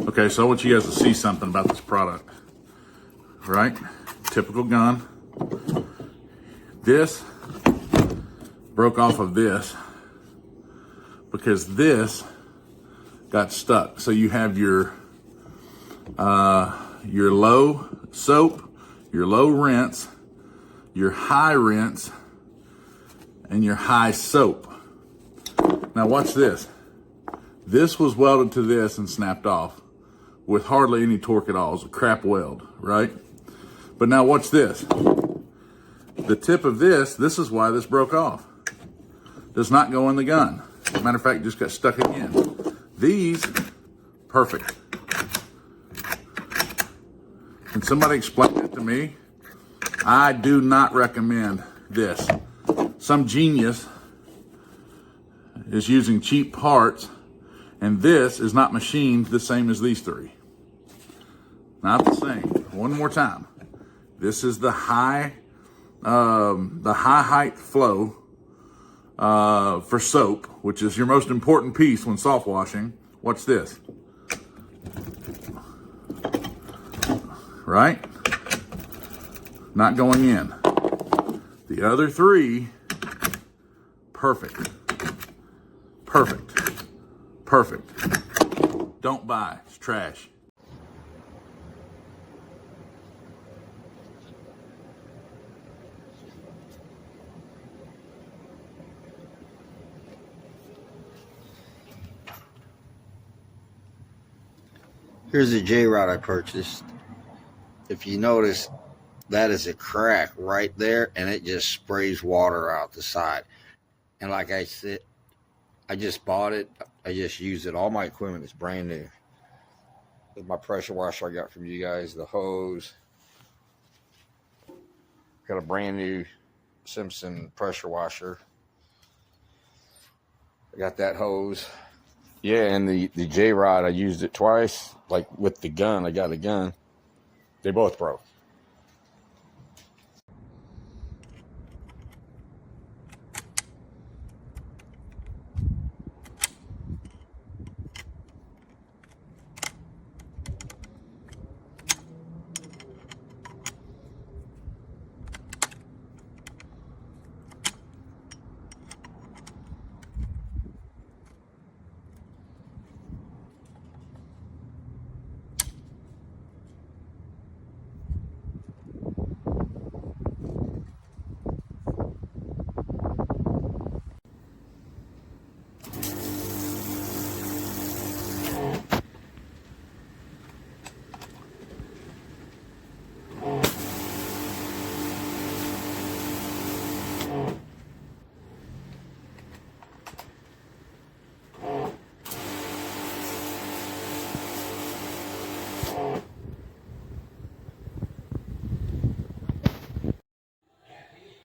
Okay, so I want you guys to see something about this product, right? Typical gun. This broke off of this because this got stuck. So you have your low soap, your low rinse, your high rinse, and your high soap. Now watch this. This was welded to this and snapped off with hardly any torque at all. It was a crap weld, right? But now watch this. The tip of this is why this broke off. Does not go in the gun. Matter of fact, just got stuck again. These, perfect. Can somebody explain that to me? I do not recommend this. Some genius is using cheap parts, and this is not machined the same as these three. Not the same. One more time. This is the high height flow for soap, which is your most important piece when soft washing. Watch this. Right? Not going in. The other three, perfect. Perfect. Perfect. Don't buy. It's trash. Here's a J-Rod I purchased. If you notice, that is a crack right there, and it just sprays water out the side. And like I said, I just bought it. I just used it. All my equipment is brand new. With my pressure washer I got from you guys, the hose. Got a brand new Simpson pressure washer. I got that hose. Yeah, and the J-Rod, I used it twice. Like with the gun, I got a gun. They both broke.